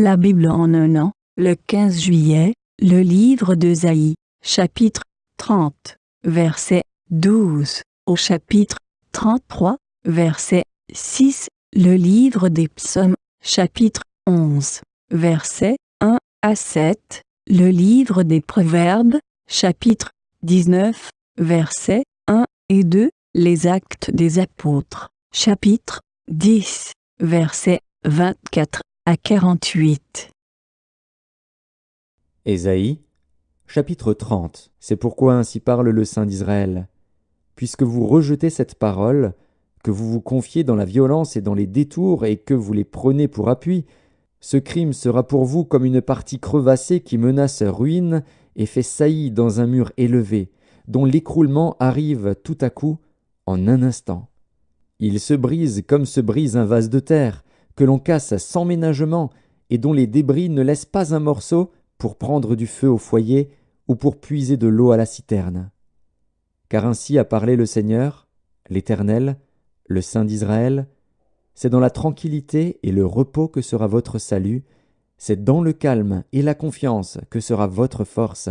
La Bible en un an, le 15 juillet, le livre d'Ésaïe, chapitre 30, verset 12, au chapitre 33, verset 6, le livre des psaumes, chapitre 11, verset 1 à 7, le livre des proverbes, chapitre 19, versets 1 et 2, les actes des apôtres, chapitre 10, versets 24 à 48. Ésaïe, chapitre 30. C'est pourquoi ainsi parle le Saint d'Israël. Puisque vous rejetez cette parole, que vous vous confiez dans la violence et dans les détours et que vous les prenez pour appui, ce crime sera pour vous comme une partie crevassée qui menace ruine et fait saillie dans un mur élevé, dont l'écroulement arrive tout à coup en un instant. Il se brise comme se brise un vase de terre, que l'on casse sans ménagement et dont les débris ne laissent pas un morceau pour prendre du feu au foyer ou pour puiser de l'eau à la citerne. Car ainsi a parlé le Seigneur, l'Éternel, le Saint d'Israël, c'est dans la tranquillité et le repos que sera votre salut, c'est dans le calme et la confiance que sera votre force.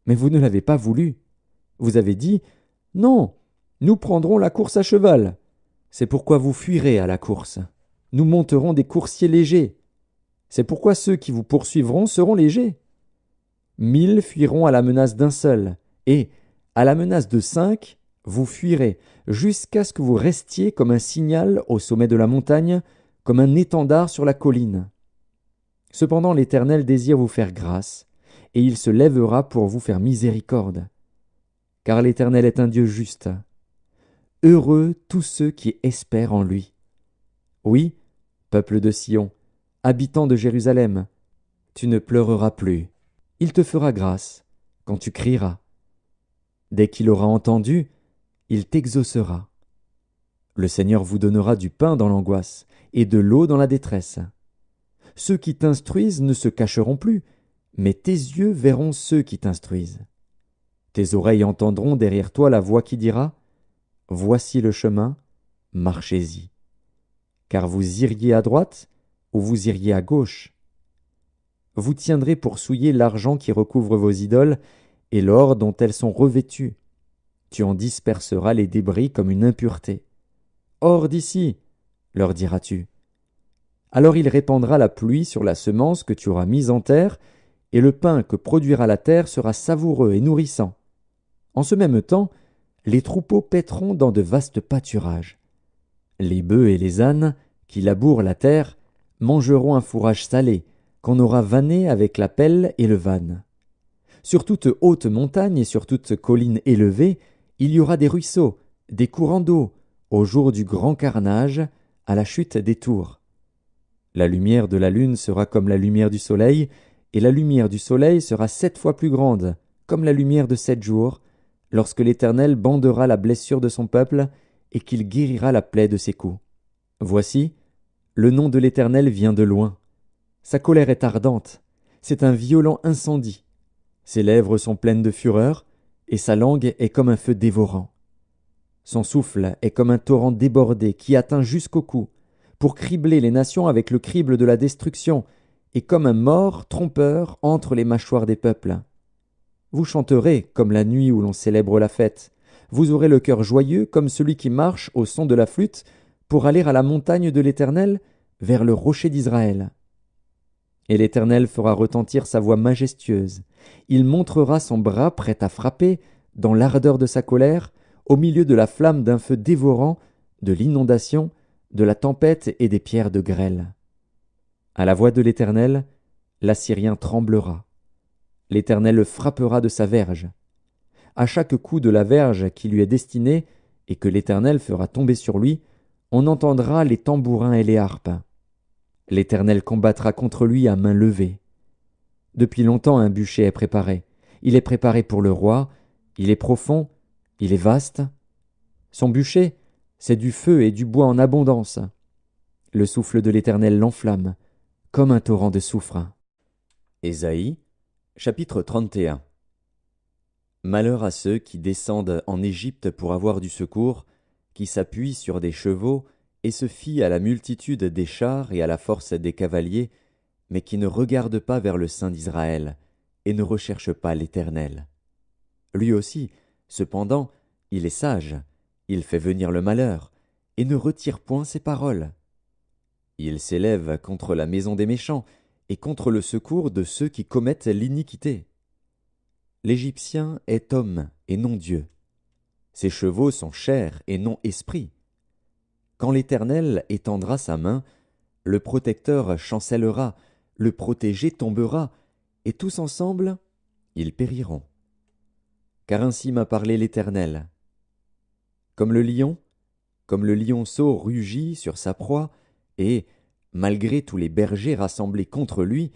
Mais vous ne l'avez pas voulu. Vous avez dit, « Non, nous prendrons la course à cheval. » C'est pourquoi vous fuirez à la course. Nous monterons des coursiers légers. C'est pourquoi ceux qui vous poursuivront seront légers. 1000 fuiront à la menace d'un seul, et, à la menace de 5, vous fuirez, jusqu'à ce que vous restiez comme un signal au sommet de la montagne, comme un étendard sur la colline. Cependant l'Éternel désire vous faire grâce, et il se lèvera pour vous faire miséricorde. Car l'Éternel est un Dieu juste. Heureux tous ceux qui espèrent en lui. Oui, peuple de Sion, habitant de Jérusalem, tu ne pleureras plus. Il te fera grâce quand tu crieras. Dès qu'il aura entendu, il t'exaucera. Le Seigneur vous donnera du pain dans l'angoisse et de l'eau dans la détresse. Ceux qui t'instruisent ne se cacheront plus, mais tes yeux verront ceux qui t'instruisent. Tes oreilles entendront derrière toi la voix qui dira « Voici le chemin, marchez-y. » Car vous iriez à droite ou vous iriez à gauche. Vous tiendrez pour souiller l'argent qui recouvre vos idoles et l'or dont elles sont revêtues. Tu en disperseras les débris comme une impureté. Hors d'ici, leur diras-tu. Alors il répandra la pluie sur la semence que tu auras mise en terre, et le pain que produira la terre sera savoureux et nourrissant. En ce même temps, les troupeaux paîtront dans de vastes pâturages. Les bœufs et les ânes, qui labourent la terre, mangeront un fourrage salé, qu'on aura vanné avec la pelle et le vanne. Sur toute haute montagne et sur toute colline élevée, il y aura des ruisseaux, des courants d'eau, au jour du grand carnage, à la chute des tours. La lumière de la lune sera comme la lumière du soleil, et la lumière du soleil sera 7 fois plus grande, comme la lumière de 7 jours, lorsque l'Éternel bandera la blessure de son peuple, et qu'il guérira la plaie de ses coups. Voici, le nom de l'Éternel vient de loin. Sa colère est ardente, c'est un violent incendie. Ses lèvres sont pleines de fureur, et sa langue est comme un feu dévorant. Son souffle est comme un torrent débordé qui atteint jusqu'au cou, pour cribler les nations avec le crible de la destruction, et comme un mors trompeur entre les mâchoires des peuples. Vous chanterez comme la nuit où l'on célèbre la fête. Vous aurez le cœur joyeux comme celui qui marche au son de la flûte pour aller à la montagne de l'Éternel, vers le rocher d'Israël. Et l'Éternel fera retentir sa voix majestueuse. Il montrera son bras prêt à frapper, dans l'ardeur de sa colère, au milieu de la flamme d'un feu dévorant, de l'inondation, de la tempête et des pierres de grêle. À la voix de l'Éternel, l'Assyrien tremblera. L'Éternel le frappera de sa verge. À chaque coup de la verge qui lui est destinée et que l'Éternel fera tomber sur lui, on entendra les tambourins et les harpes. L'Éternel combattra contre lui à main levée. Depuis longtemps un bûcher est préparé. Il est préparé pour le roi, il est profond, il est vaste. Son bûcher, c'est du feu et du bois en abondance. Le souffle de l'Éternel l'enflamme, comme un torrent de soufre. Ésaïe, chapitre 31. Malheur à ceux qui descendent en Égypte pour avoir du secours, qui s'appuient sur des chevaux et se fient à la multitude des chars et à la force des cavaliers, mais qui ne regarde pas vers le Saint d'Israël, et ne recherche pas l'Éternel. Lui aussi, cependant, il est sage, il fait venir le malheur, et ne retire point ses paroles. Il s'élève contre la maison des méchants, et contre le secours de ceux qui commettent l'iniquité. L'Égyptien est homme et non Dieu. Ses chevaux sont chair et non esprit. Quand l'Éternel étendra sa main, le protecteur chancellera, le protégé tombera, et tous ensemble, ils périront. Car ainsi m'a parlé l'Éternel. Comme le lionceau rugit sur sa proie, et, malgré tous les bergers rassemblés contre lui,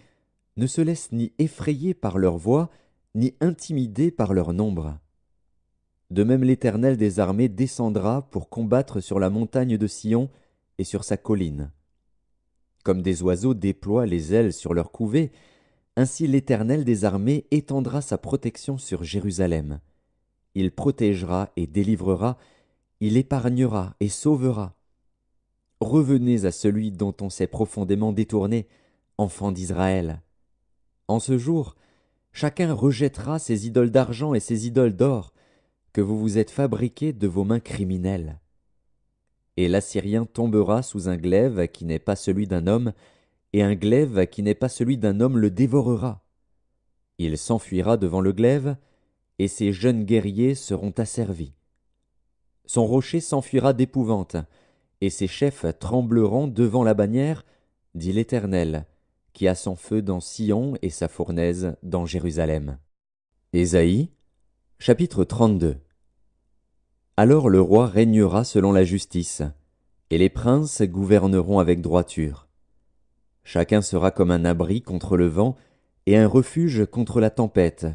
ne se laisse ni effrayer par leur voix, ni intimider par leur nombre. De même l'Éternel des armées descendra pour combattre sur la montagne de Sion et sur sa colline. Comme des oiseaux déploient les ailes sur leur couvée, ainsi l'Éternel des armées étendra sa protection sur Jérusalem. Il protégera et délivrera, il épargnera et sauvera. Revenez à celui dont on s'est profondément détourné, enfants d'Israël. En ce jour, chacun rejettera ses idoles d'argent et ses idoles d'or, que vous vous êtes fabriqués de vos mains criminelles. Et l'Assyrien tombera sous un glaive qui n'est pas celui d'un homme, et un glaive qui n'est pas celui d'un homme le dévorera. Il s'enfuira devant le glaive, et ses jeunes guerriers seront asservis. Son rocher s'enfuira d'épouvante, et ses chefs trembleront devant la bannière, dit l'Éternel, qui a son feu dans Sion et sa fournaise dans Jérusalem. Ésaïe, chapitre 32. Alors le roi régnera selon la justice, et les princes gouverneront avec droiture. Chacun sera comme un abri contre le vent, et un refuge contre la tempête,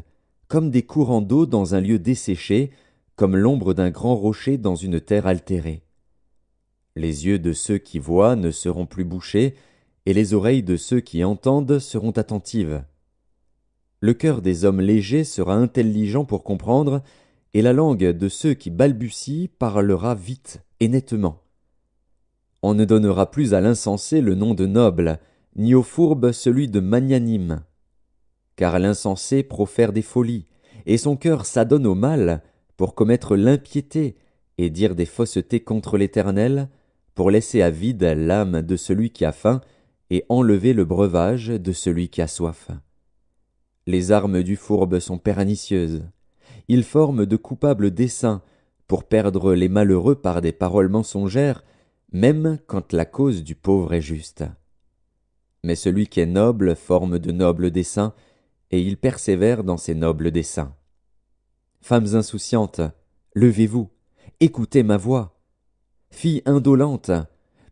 comme des courants d'eau dans un lieu desséché, comme l'ombre d'un grand rocher dans une terre altérée. Les yeux de ceux qui voient ne seront plus bouchés, et les oreilles de ceux qui entendent seront attentives. Le cœur des hommes légers sera intelligent pour comprendre, et la langue de ceux qui balbutient parlera vite et nettement. On ne donnera plus à l'insensé le nom de noble, ni au fourbe celui de magnanime. Car l'insensé profère des folies, et son cœur s'adonne au mal, pour commettre l'impiété, et dire des faussetés contre l'Éternel, pour laisser à vide l'âme de celui qui a faim, et enlever le breuvage de celui qui a soif. Les armes du fourbe sont pernicieuses. Ils forment de coupables desseins, pour perdre les malheureux par des paroles mensongères, même quand la cause du pauvre est juste. Mais celui qui est noble forme de nobles desseins, et il persévère dans ses nobles desseins. Femmes insouciantes, levez-vous, écoutez ma voix. Filles indolentes,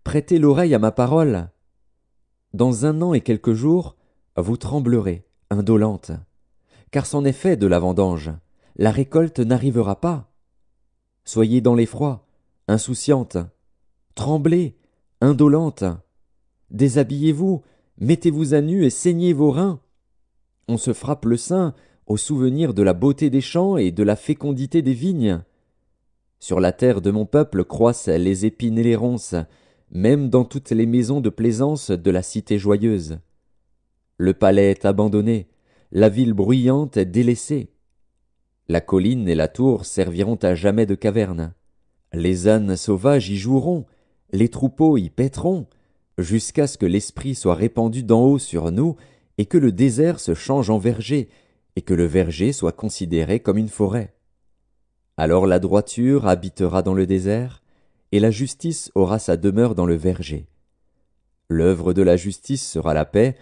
prêtez l'oreille à ma parole. Dans 1 an et quelques jours, vous tremblerez, indolentes, car c'en est fait de la vendange, la récolte n'arrivera pas. Soyez dans l'effroi, insouciantes, tremblez, indolentes, déshabillez-vous, mettez-vous à nu et saignez vos reins. On se frappe le sein au souvenir de la beauté des champs et de la fécondité des vignes. Sur la terre de mon peuple croissent les épines et les ronces, même dans toutes les maisons de plaisance de la cité joyeuse. Le palais est abandonné, la ville bruyante est délaissée. La colline et la tour serviront à jamais de caverne. Les ânes sauvages y joueront, les troupeaux y paîtront, jusqu'à ce que l'esprit soit répandu d'en haut sur nous, et que le désert se change en verger, et que le verger soit considéré comme une forêt. Alors la droiture habitera dans le désert, et la justice aura sa demeure dans le verger. L'œuvre de la justice sera la paix,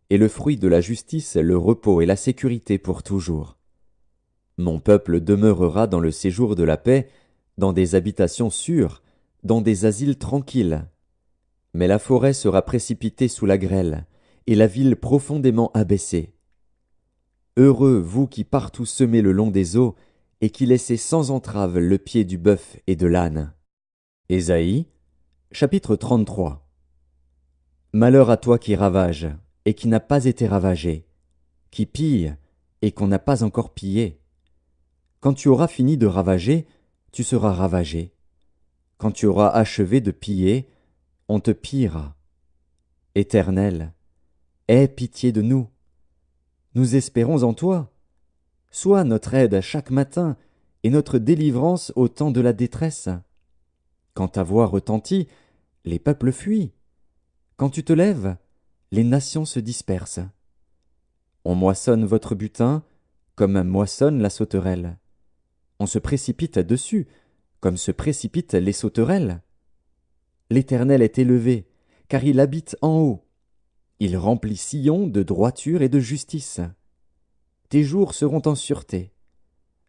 et le fruit de la justice le repos et la sécurité pour toujours. Mon peuple demeurera dans le séjour de la paix, dans des habitations sûres, dans des asiles tranquilles. Mais la forêt sera précipitée sous la grêle, et la ville profondément abaissée. Heureux vous qui partout semez le long des eaux, et qui laissez sans entrave le pied du bœuf et de l'âne. Ésaïe, chapitre 33. Malheur à toi qui ravage, et qui n'a pas été ravagé, qui pille, et qu'on n'a pas encore pillé. Quand tu auras fini de ravager, tu seras ravagé. Quand tu auras achevé de piller, on te pillera. Éternel, aie pitié de nous. Nous espérons en toi. Sois notre aide à chaque matin et notre délivrance au temps de la détresse. Quand ta voix retentit, les peuples fuient. Quand tu te lèves, les nations se dispersent. On moissonne votre butin comme moissonne la sauterelle. On se précipite dessus comme se précipitent les sauterelles. L'Éternel est élevé, car il habite en haut. Il remplit Sion de droiture et de justice. Tes jours seront en sûreté.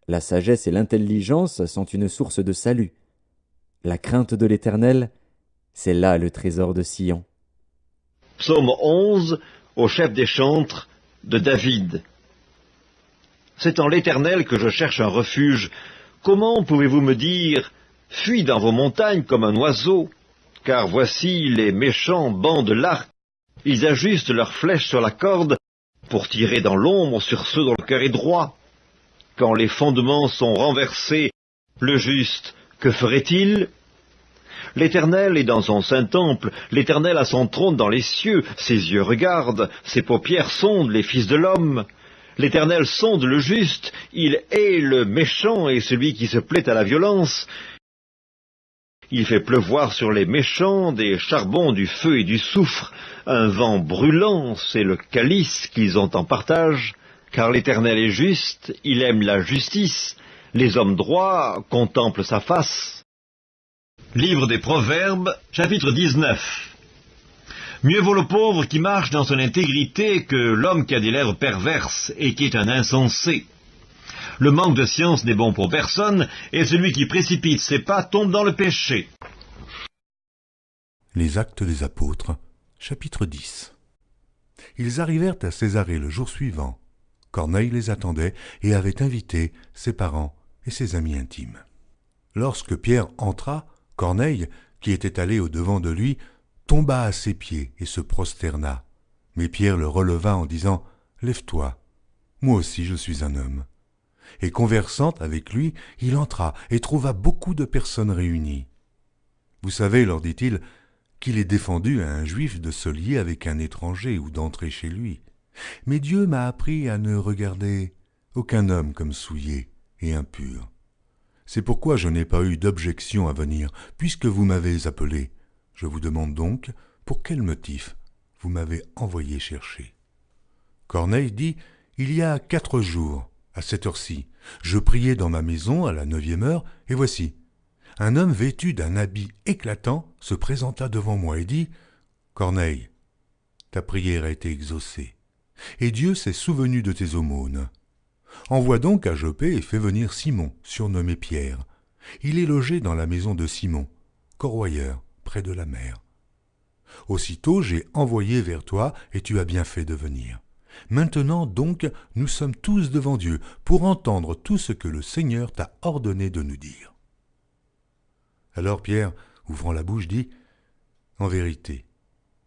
La sagesse et l'intelligence sont une source de salut. La crainte de l'Éternel, c'est là le trésor de Sion. Psaume 11, au chef des chantres, de David. C'est en l'Éternel que je cherche un refuge. Comment pouvez-vous me dire « Fuis dans vos montagnes comme un oiseau » car voici les méchants bandent l'arc. Ils ajustent leurs flèches sur la corde pour tirer dans l'ombre sur ceux dont le cœur est droit. Quand les fondements sont renversés, le juste, que ferait-il? L'Éternel est dans son saint temple, l'Éternel a son trône dans les cieux, ses yeux regardent, ses paupières sondent les fils de l'homme. L'Éternel sonde le juste, il hait le méchant et celui qui se plaît à la violence. Il fait pleuvoir sur les méchants des charbons, du feu et du soufre. Un vent brûlant, c'est le calice qu'ils ont en partage. Car l'Éternel est juste, il aime la justice. Les hommes droits contemplent sa face. Livre des Proverbes, chapitre 19. Mieux vaut le pauvre qui marche dans son intégrité que l'homme qui a des lèvres perverses et qui est un insensé. Le manque de science n'est bon pour personne, et celui qui précipite ses pas tombe dans le péché. Les Actes des Apôtres, chapitre 10. Ils arrivèrent à Césarée le jour suivant. Corneille les attendait et avait invité ses parents et ses amis intimes. Lorsque Pierre entra, Corneille, qui était allé au-devant de lui, tomba à ses pieds et se prosterna. Mais Pierre le releva en disant « Lève-toi, moi aussi je suis un homme. » Et conversant avec lui, il entra et trouva beaucoup de personnes réunies. « Vous savez, leur dit-il, qu'il est défendu à un juif de se lier avec un étranger ou d'entrer chez lui. Mais Dieu m'a appris à ne regarder aucun homme comme souillé et impur. C'est pourquoi je n'ai pas eu d'objection à venir, puisque vous m'avez appelé. Je vous demande donc, pour quel motif vous m'avez envoyé chercher. » Corneille dit, « Il y a 4 jours, à cette heure-ci, je priais dans ma maison à la 9e heure, et voici, un homme vêtu d'un habit éclatant se présenta devant moi et dit, « Corneille, ta prière a été exaucée, et Dieu s'est souvenu de tes aumônes. Envoie donc à Joppé et fais venir Simon, surnommé Pierre. Il est logé dans la maison de Simon, corroyeur, près de la mer. Aussitôt j'ai envoyé vers toi, et tu as bien fait de venir. Maintenant donc, nous sommes tous devant Dieu, pour entendre tout ce que le Seigneur t'a ordonné de nous dire. » Alors Pierre, ouvrant la bouche, dit, « En vérité,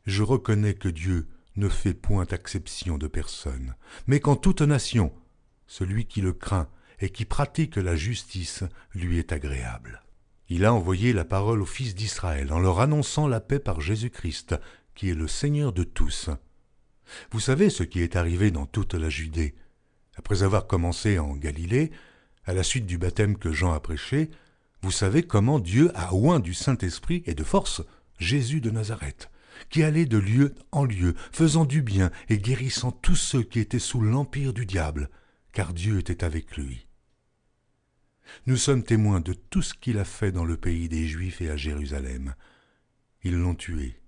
je reconnais que Dieu ne fait point acception de personne, mais qu'en toute nation, celui qui le craint et qui pratique la justice lui est agréable. Il a envoyé la parole aux fils d'Israël en leur annonçant la paix par Jésus-Christ, qui est le Seigneur de tous. Vous savez ce qui est arrivé dans toute la Judée. Après avoir commencé en Galilée, à la suite du baptême que Jean a prêché, vous savez comment Dieu a oint du Saint-Esprit et de force Jésus de Nazareth, qui allait de lieu en lieu, faisant du bien et guérissant tous ceux qui étaient sous l'empire du diable, car Dieu était avec lui. Nous sommes témoins de tout ce qu'il a fait dans le pays des Juifs et à Jérusalem. Ils l'ont tué,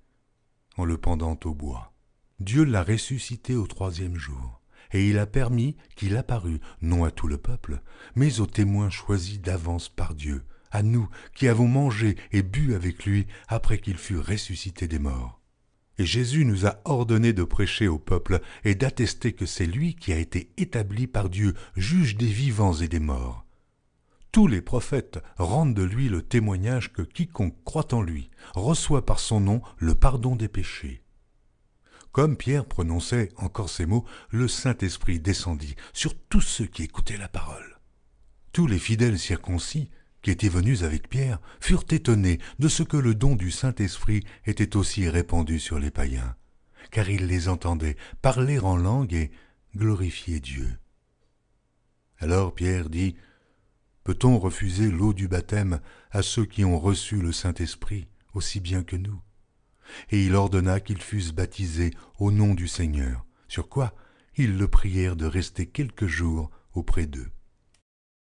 en le pendant au bois. Dieu l'a ressuscité au 3e jour, et il a permis qu'il apparût, non à tout le peuple, mais aux témoins choisis d'avance par Dieu, à nous qui avons mangé et bu avec lui après qu'il fut ressuscité des morts. Et Jésus nous a ordonné de prêcher au peuple et d'attester que c'est lui qui a été établi par Dieu, juge des vivants et des morts. Tous les prophètes rendent de lui le témoignage que quiconque croit en lui reçoit par son nom le pardon des péchés. » Comme Pierre prononçait encore ces mots, le Saint-Esprit descendit sur tous ceux qui écoutaient la parole. Tous les fidèles circoncis qui étaient venus avec Pierre furent étonnés de ce que le don du Saint-Esprit était aussi répandu sur les païens, car ils les entendaient parler en langue et glorifier Dieu. Alors Pierre dit, « Peut-on refuser l'eau du baptême à ceux qui ont reçu le Saint-Esprit aussi bien que nous ?» Et il ordonna qu'ils fussent baptisés au nom du Seigneur, sur quoi ils le prièrent de rester quelques jours auprès d'eux.